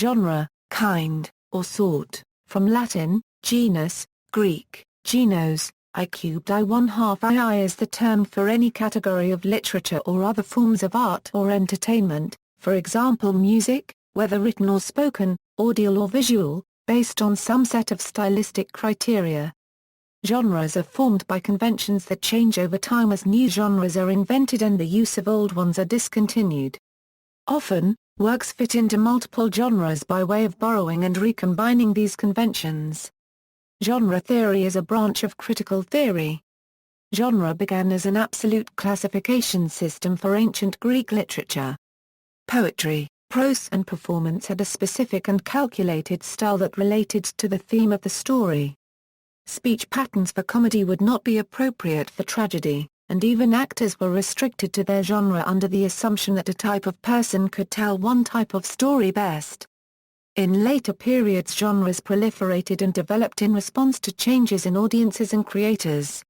Genre, kind, or sort, from Latin, genus, Greek, genos, I^2 is the term for any category of literature or other forms of art or entertainment, for example music, whether written or spoken, audial or visual, based on some set of stylistic criteria. Genres are formed by conventions that change over time as new genres are invented and the use of old ones are discontinued. Often, works fit into multiple genres by way of borrowing and recombining these conventions. Genre theory is a branch of critical theory. Genre began as an absolute classification system for ancient Greek literature. Poetry, prose and performance had a specific and calculated style that related to the theme of the story. Speech patterns for comedy would not be appropriate for tragedy, and even actors were restricted to their genre under the assumption that a type of person could tell one type of story best. In later periods genres proliferated and developed in response to changes in audiences and creators.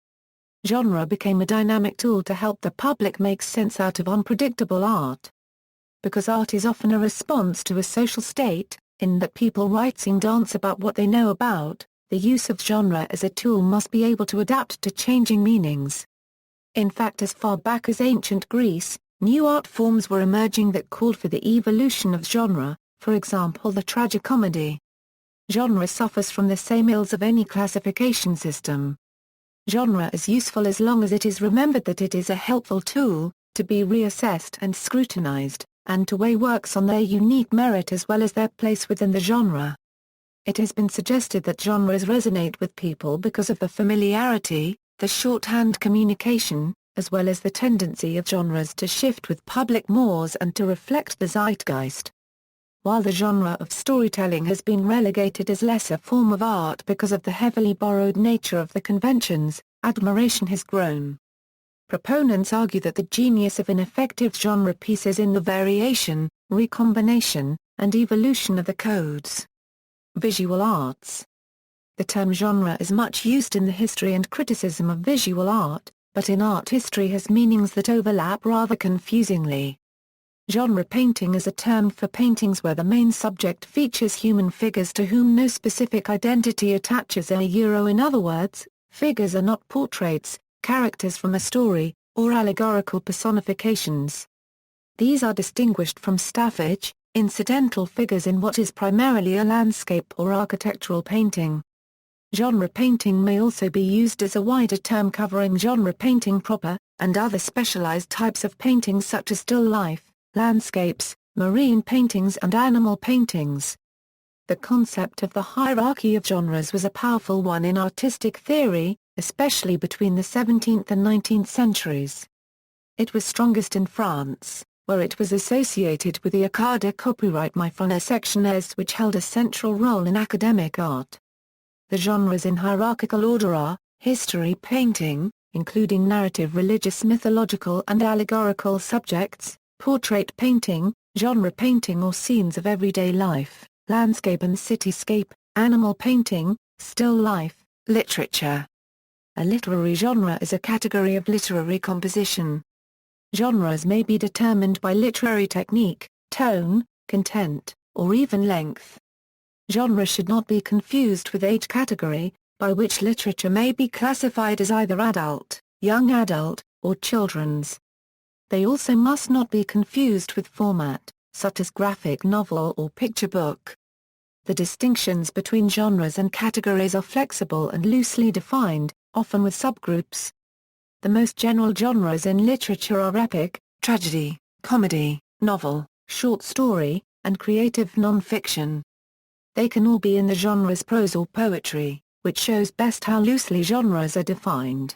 Genre became a dynamic tool to help the public make sense out of unpredictable art. Because art is often a response to a social state, in that people write, sing, dance about what they know about, the use of genre as a tool must be able to adapt to changing meanings. In fact, as far back as ancient Greece, new art forms were emerging that called for the evolution of genre, for example the tragicomedy. Genre suffers from the same ills of any classification system. Genre is useful as long as it is remembered that it is a helpful tool, to be reassessed and scrutinized, and to weigh works on their unique merit as well as their place within the genre. It has been suggested that genres resonate with people because of the familiarity, the shorthand communication, as well as the tendency of genres to shift with public mores and to reflect the zeitgeist. While the genre of storytelling has been relegated as lesser form of art because of the heavily borrowed nature of the conventions, admiration has grown. Proponents argue that the genius of an effective genre piece is in the variation, recombination, and evolution of the codes. Visual arts. The term genre is much used in the history and criticism of visual art, but in art history has meanings that overlap rather confusingly. Genre painting is a term for paintings where the main subject features human figures to whom no specific identity attaches. In other words, figures are not portraits, characters from a story, or allegorical personifications. These are distinguished from staffage, incidental figures in what is primarily a landscape or architectural painting. Genre painting may also be used as a wider term covering genre painting proper, and other specialized types of paintings such as still life, landscapes, marine paintings and animal paintings. The concept of the hierarchy of genres was a powerful one in artistic theory, especially between the 17th and 19th centuries. It was strongest in France, where it was associated with the Accada copyright Myphona sectiones which held a central role in academic art. The genres in hierarchical order are, history painting, including narrative religious mythological and allegorical subjects, portrait painting, genre painting or scenes of everyday life, landscape and cityscape, animal painting, still life, literature. A literary genre is a category of literary composition. Genres may be determined by literary technique, tone, content, or even length. Genre should not be confused with age category, by which literature may be classified as either adult, young adult, or children's. They also must not be confused with format, such as graphic novel or picture book. The distinctions between genres and categories are flexible and loosely defined, often with subgroups. The most general genres in literature are epic, tragedy, comedy, novel, short story, and creative non-fiction. They can all be in the genres prose or poetry, which shows best how loosely genres are defined.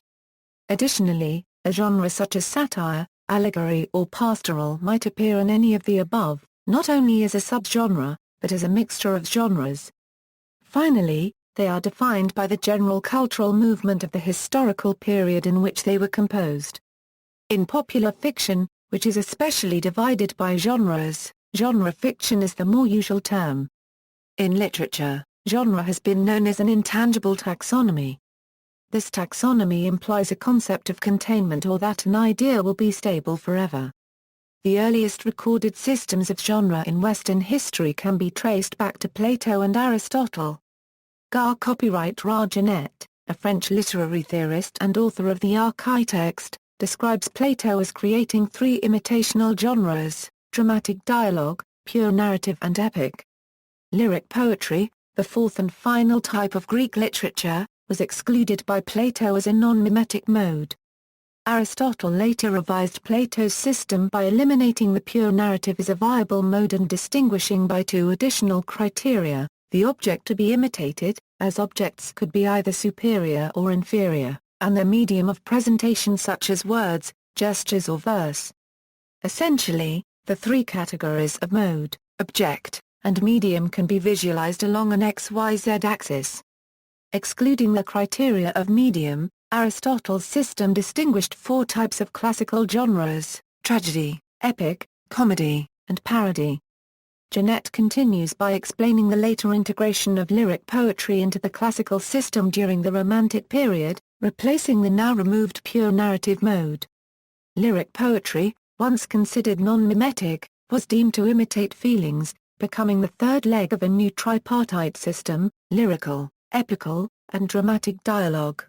Additionally, a genre such as satire, allegory or pastoral might appear in any of the above, not only as a subgenre, but as a mixture of genres. Finally, they are defined by the general cultural movement of the historical period in which they were composed. In popular fiction, which is especially divided by genres, genre fiction is the more usual term. In literature, genre has been known as an intangible taxonomy. This taxonomy implies a concept of containment or that an idea will be stable forever. The earliest recorded systems of genre in Western history can be traced back to Plato and Aristotle. Gar copyright Ragenet, a French literary theorist and author of the Archaetext, describes Plato as creating three imitational genres: dramatic dialogue, pure narrative and epic. Lyric poetry, the fourth and final type of Greek literature, was excluded by Plato as a non-mimetic mode. Aristotle later revised Plato's system by eliminating the pure narrative as a viable mode and distinguishing by two additional criteria: the object to be imitated, as objects could be either superior or inferior, and the medium of presentation such as words, gestures or verse. Essentially, the three categories of mode, object, and medium can be visualized along an XYZ axis. Excluding the criteria of medium, Aristotle's system distinguished four types of classical genres: tragedy, epic, comedy, and parody. Genet continues by explaining the later integration of lyric poetry into the classical system during the Romantic period, replacing the now removed pure narrative mode. Lyric poetry, once considered non-mimetic, was deemed to imitate feelings, becoming the third leg of a new tripartite system: lyrical, epical, and dramatic dialogue.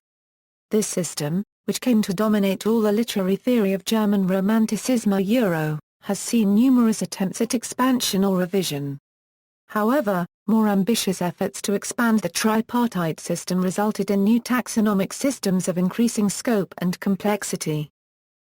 This system, which came to dominate all the literary theory of German Romanticism Euro, has seen numerous attempts at expansion or revision. However, more ambitious efforts to expand the tripartite system resulted in new taxonomic systems of increasing scope and complexity.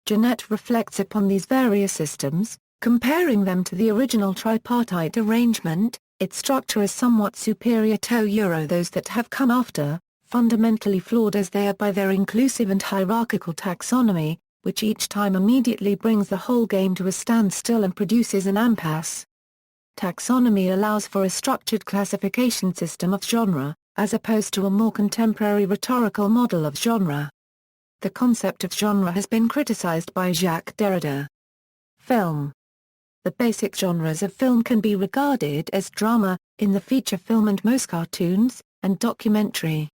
Genet reflects upon these various systems, comparing them to the original tripartite arrangement. Its structure is somewhat superior to those that have come after, fundamentally flawed as they are by their inclusive and hierarchical taxonomy, which each time immediately brings the whole game to a standstill and produces an impasse. Taxonomy allows for a structured classification system of genre, as opposed to a more contemporary rhetorical model of genre. The concept of genre has been criticized by Jacques Derrida. Film. The basic genres of film can be regarded as drama, in the feature film and most cartoons, and documentary.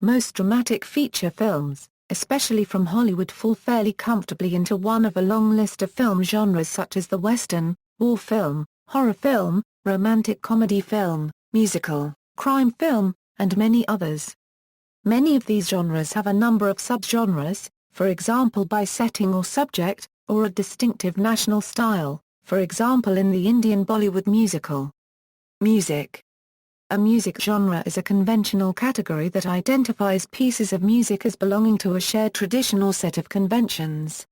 Most dramatic feature films, especially from Hollywood, fall fairly comfortably into one of a long list of film genres such as the western, war film, horror film, romantic comedy film, musical, crime film, and many others. Many of these genres have a number of subgenres, for example by setting or subject, or a distinctive national style, for example in the Indian Bollywood musical. Music. A music genre is a conventional category that identifies pieces of music as belonging to a shared tradition or set of conventions.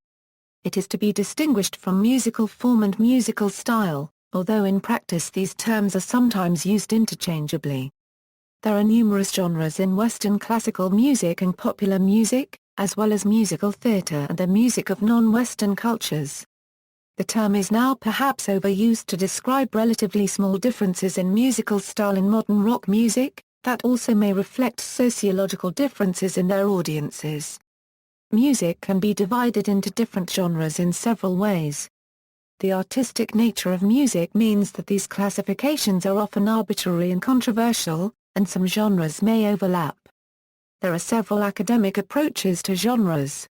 It is to be distinguished from musical form and musical style, although in practice these terms are sometimes used interchangeably. There are numerous genres in Western classical music and popular music, as well as musical theatre and the music of non-Western cultures. The term is now perhaps overused to describe relatively small differences in musical style in modern rock music, that also may reflect sociological differences in their audiences. Music can be divided into different genres in several ways. The artistic nature of music means that these classifications are often arbitrary and controversial, and some genres may overlap. There are several academic approaches to genres.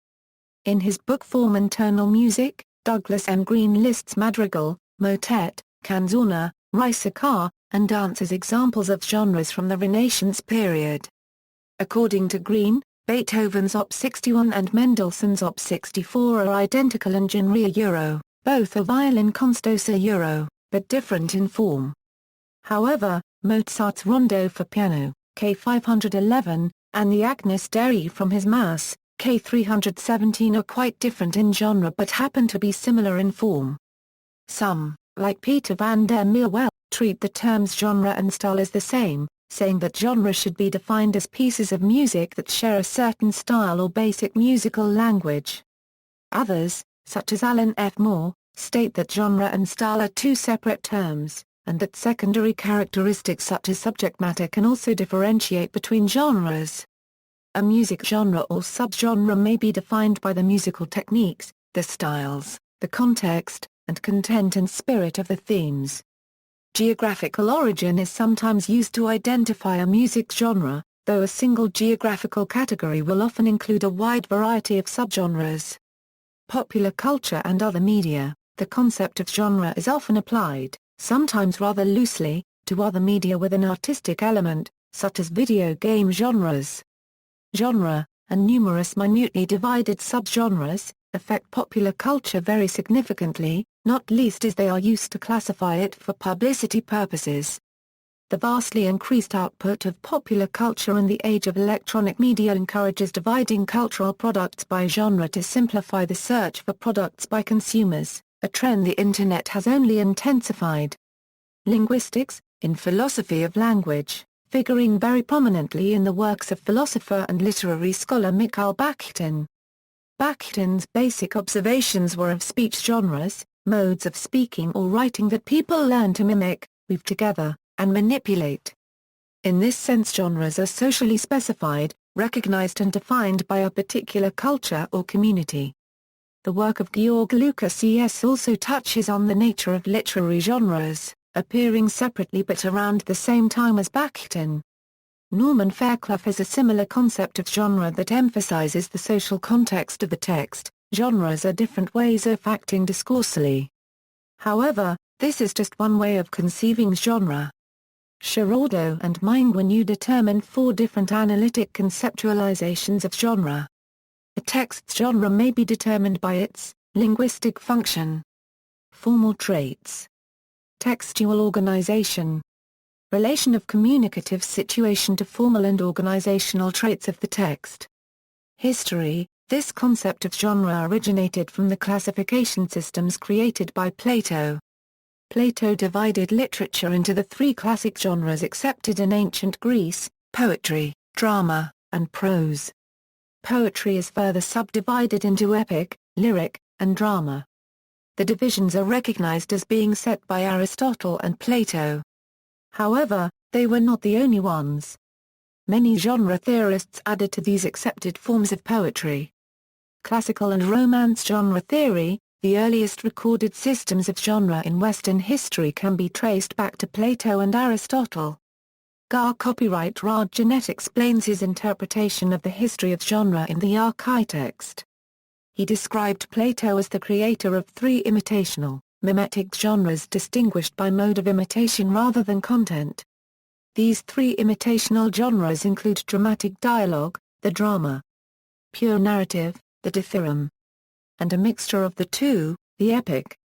In his book Form and Tonal Music, Douglas M. Green lists madrigal, motet, canzona, ricercar, and dance as examples of genres from the Renaissance period. According to Green, Beethoven's Op. 61 and Mendelssohn's Op. 64 are identical in genre, both are violin concerto, but different in form. However, Mozart's Rondo for piano, K. 511, and the Agnus Dei from his Mass, K. 317 are quite different in genre but happen to be similar in form. Some, like Peter van der Merwe, treat the terms genre and style as the same, saying that genre should be defined as pieces of music that share a certain style or basic musical language. Others, such as Alan F. Moore, state that genre and style are two separate terms, and that secondary characteristics such as subject matter can also differentiate between genres. A music genre or subgenre may be defined by the musical techniques, the styles, the context, and content and spirit of the themes. Geographical origin is sometimes used to identify a music genre, though a single geographical category will often include a wide variety of subgenres. Popular culture and other media. the concept of genre is often applied, sometimes rather loosely, to other media with an artistic element, such as video game genres. Genre, and numerous minutely divided subgenres, affect popular culture very significantly, not least as they are used to classify it for publicity purposes. The vastly increased output of popular culture in the age of electronic media encourages dividing cultural products by genre to simplify the search for products by consumers, a trend the Internet has only intensified. Linguistics, in philosophy of language, figuring very prominently in the works of philosopher and literary scholar Mikhail Bakhtin. Bakhtin's basic observations were of speech genres, modes of speaking or writing that people learn to mimic, weave together, and manipulate. In this sense, genres are socially specified, recognized and defined by a particular culture or community. The work of Georg Lucas also touches on the nature of literary genres, appearing separately but around the same time as Bakhtin. Norman Fairclough has a similar concept of genre that emphasizes the social context of the text. Genres are different ways of acting discursally. However, this is just one way of conceiving genre. Giraudeau and Mainguineau determined 4 different analytic conceptualizations of genre. A text's genre may be determined by its linguistic function, formal traits, textual organization, relation of communicative situation to formal and organizational traits of the text. History. This concept of genre originated from the classification systems created by Plato. Plato divided literature into the 3 classic genres accepted in ancient Greece: poetry, drama, and prose. Poetry is further subdivided into epic, lyric, and drama. The divisions are recognized as being set by Aristotle and Plato. However, they were not the only ones. Many genre theorists added to these accepted forms of poetry. Classical and Romance genre theory. The earliest recorded systems of genre in Western history can be traced back to Plato and Aristotle. Gar copyright Raj Janet explains his interpretation of the history of genre in the Archaetext. He described Plato as the creator of 3 imitational, mimetic genres distinguished by mode of imitation rather than content. These 3 imitational genres include dramatic dialogue, the drama; pure narrative, the dithyramb; and a mixture of the 2, the epic.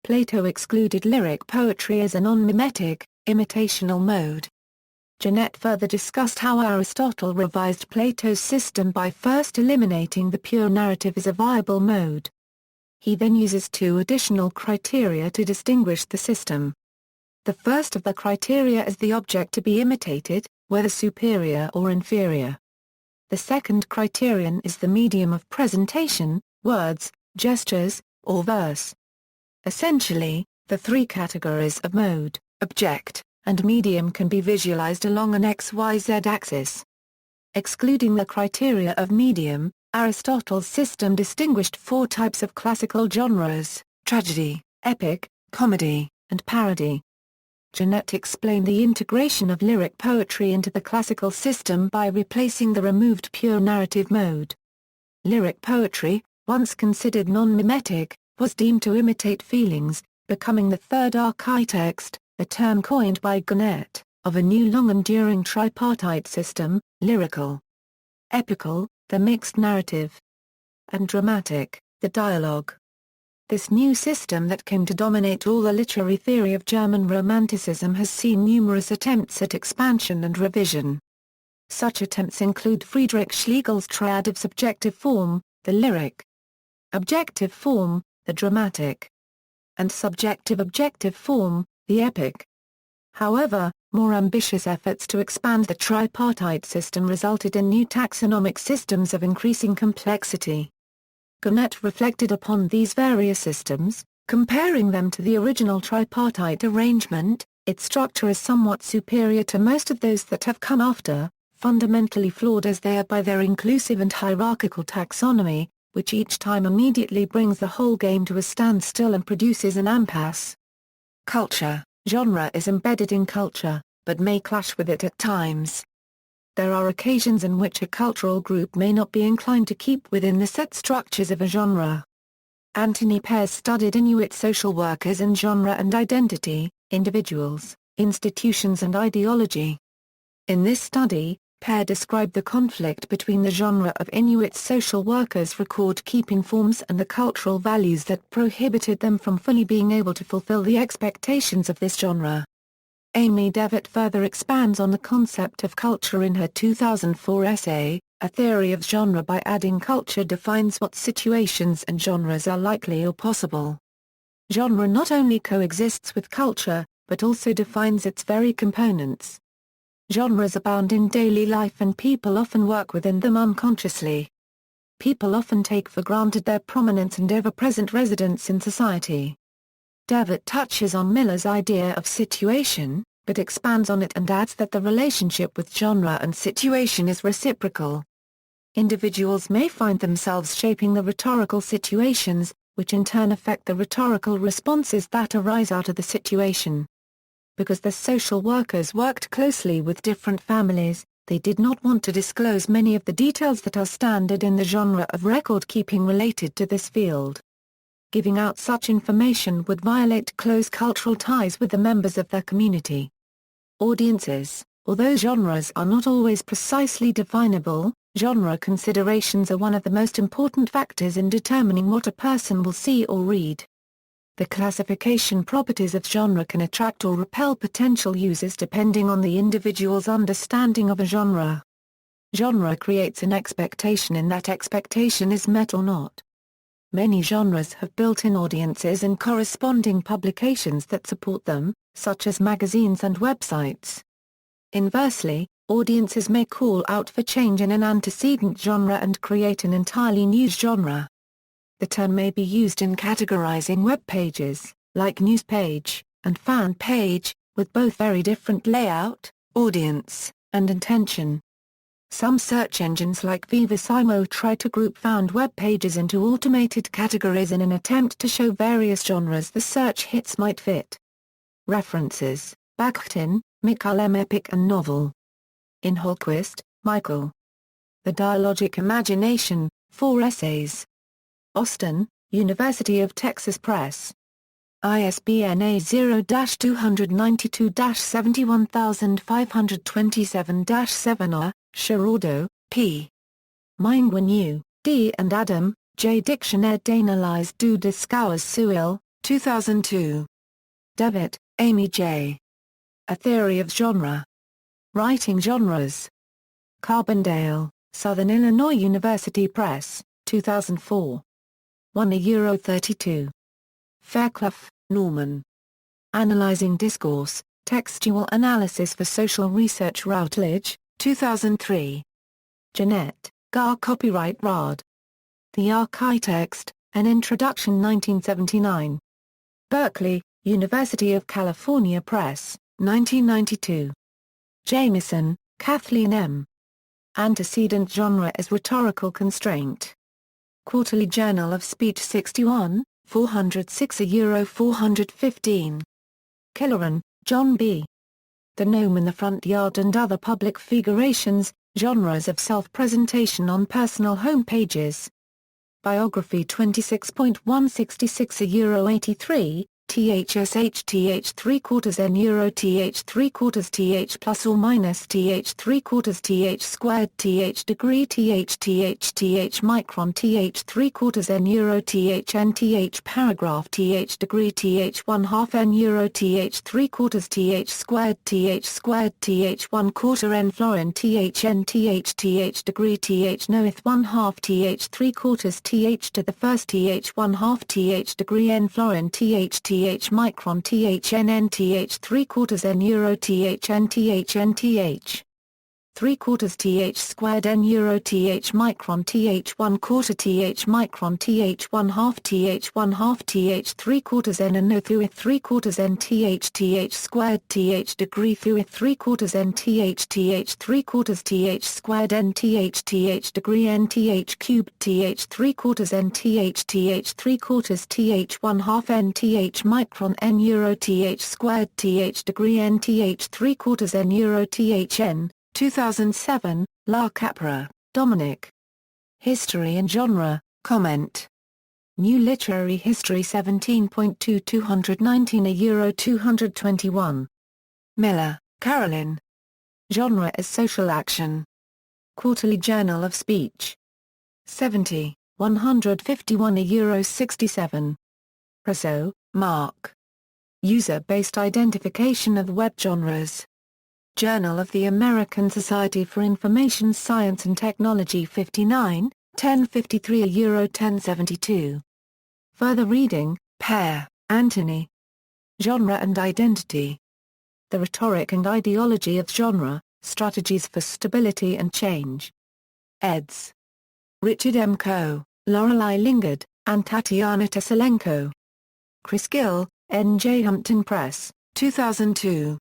Plato excluded lyric poetry as a non-mimetic, imitational mode. Janet further discussed how Aristotle revised Plato's system by first eliminating the pure narrative as a viable mode. He then uses 2 additional criteria to distinguish the system. The first of the criteria is the object to be imitated, whether superior or inferior. The second criterion is the medium of presentation, words, gestures, or verse. Essentially, the 3 categories of mode, object, and medium can be visualized along an XYZ axis. Excluding the criteria of medium, Aristotle's system distinguished 4 types of classical genres: tragedy, epic, comedy, and parody. Janet explained the integration of lyric poetry into the classical system by replacing the removed pure narrative mode. Lyric poetry, once considered non-mimetic, was deemed to imitate feelings, becoming the 3rd archaetext, a term coined by Janet, of a new long-enduring tripartite system: lyrical, epical, the mixed narrative, and dramatic, the dialogue. This new system that came to dominate all the literary theory of German Romanticism has seen numerous attempts at expansion and revision. Such attempts include Friedrich Schlegel's triad of subjective form, the lyric; objective form, the dramatic; and subjective objective form, the epic. However, more ambitious efforts to expand the tripartite system resulted in new taxonomic systems of increasing complexity. Janet reflected upon these various systems, comparing them to the original tripartite arrangement. Its structure is somewhat superior to most of those that have come after, fundamentally flawed as they are by their inclusive and hierarchical taxonomy, which each time immediately brings the whole game to a standstill and produces an impasse. Culture. Genre is embedded in culture, but may clash with it at times. There are occasions in which a cultural group may not be inclined to keep within the set structures of a genre. Anthony Pears studied Inuit social workers in genre and identity, individuals, institutions and ideology. In this study, Pear described the conflict between the genre of Inuit social workers' record-keeping forms and the cultural values that prohibited them from fully being able to fulfill the expectations of this genre. Amy Devitt further expands on the concept of culture in her 2004 essay, A Theory of Genre, by adding culture defines what situations and genres are likely or possible. Genre not only coexists with culture, but also defines its very components. Genres abound in daily life and people often work within them unconsciously. People often take for granted their prominence and ever-present residence in society. Devitt touches on Miller's idea of situation, but expands on it and adds that the relationship with genre and situation is reciprocal. Individuals may find themselves shaping the rhetorical situations, which in turn affect the rhetorical responses that arise out of the situation. Because the social workers worked closely with different families, they did not want to disclose many of the details that are standard in the genre of record-keeping related to this field. Giving out such information would violate close cultural ties with the members of their community. Audiences. Although genres are not always precisely definable, genre considerations are one of the most important factors in determining what a person will see or read. The classification properties of genre can attract or repel potential users depending on the individual's understanding of a genre. Genre creates an expectation, and that expectation is met or not. Many genres have built-in audiences and corresponding publications that support them, such as magazines and websites. Inversely, audiences may call out for change in an antecedent genre and create an entirely new genre. The term may be used in categorizing web pages, like news page, and fan page, with both very different layout, audience, and intention. Some search engines like Vivasimo try to group found web pages into automated categories in an attempt to show various genres the search hits might fit. References: Bakhtin, Mikhail M. Epic and Novel. In Holquist, Michael. The Dialogic Imagination, 4 essays. Austin, University of Texas Press. ISBN A0-292-71527-7, Sherardo, P. Mainguineau, D. and Adam, J. Dictionnaire d'analyse du discours social, 2002. Devitt, Amy J. A Theory of Genre. Writing Genres. Carbondale, Southern Illinois University Press, 2004. 1:32. Fairclough, Norman. Analyzing Discourse, Textual Analysis for Social Research, Routledge, 2003. Jeanette, Gar. Copyright Rad. The Architext, An Introduction, 1979. Berkeley, University of California Press, 1992. Jamieson, Kathleen M. Antecedent Genre as Rhetorical Constraint. Quarterly Journal of Speech 61, 406 415. Killeran, John B. The Gnome in the Front Yard and Other Public Figurations, Genres of Self-Presentation on Personal Home Pages. Biography 26.166 €83, THSH th n euro th th plus or minus th th squared th degree th micron th n euro th n th paragraph th degree th 1/2 n euro th th squared th 1/4 n florin th n th degree th noeth 1/2 th 3/4 th to the first th 1/2 th degree n florin th micron THNN th 3/4 n euro THN THN th 3/4 th squared n euro th micron th 1/4 th micron th 1/2 th 1/2 th 3/4 n and no through 3/4 n th squared th degree through 3/4 n th 3/4 th squared n th degree n th cubed th 3/4 n th 3/4 th 1/2 n th micron n euro th squared th degree n th 3/4 n euro thn. 2007, La Capra, Dominic. History and Genre, Comment. New Literary History 17.2 219 a €221. Miller, Carolyn. Genre as Social Action. Quarterly Journal of Speech. 70, 151 €67. Prose, Mark. User-Based Identification of Web Genres. Journal of the American Society for Information Science and Technology 59, 1053 €1072. Further reading, Pear, Anthony. Genre and Identity. The Rhetoric and Ideology of Genre, Strategies for Stability and Change. eds. Richard M. Coe, Lorelei Lingard, and Tatiana Teselenko. Chris Gill, N.J. Hampton Press, 2002.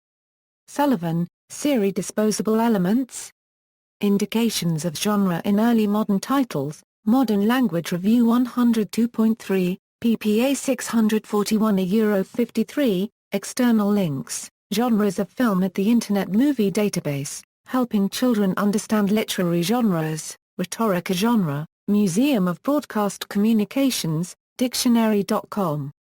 Sullivan, Siri Disposable Elements? Indications of Genre in Early Modern Titles, Modern Language Review 102.3, ppA 641 €53, external links, Genres of Film at the Internet Movie Database, Helping Children Understand Literary Genres, Rhetoric a Genre, Museum of Broadcast Communications, Dictionary.com.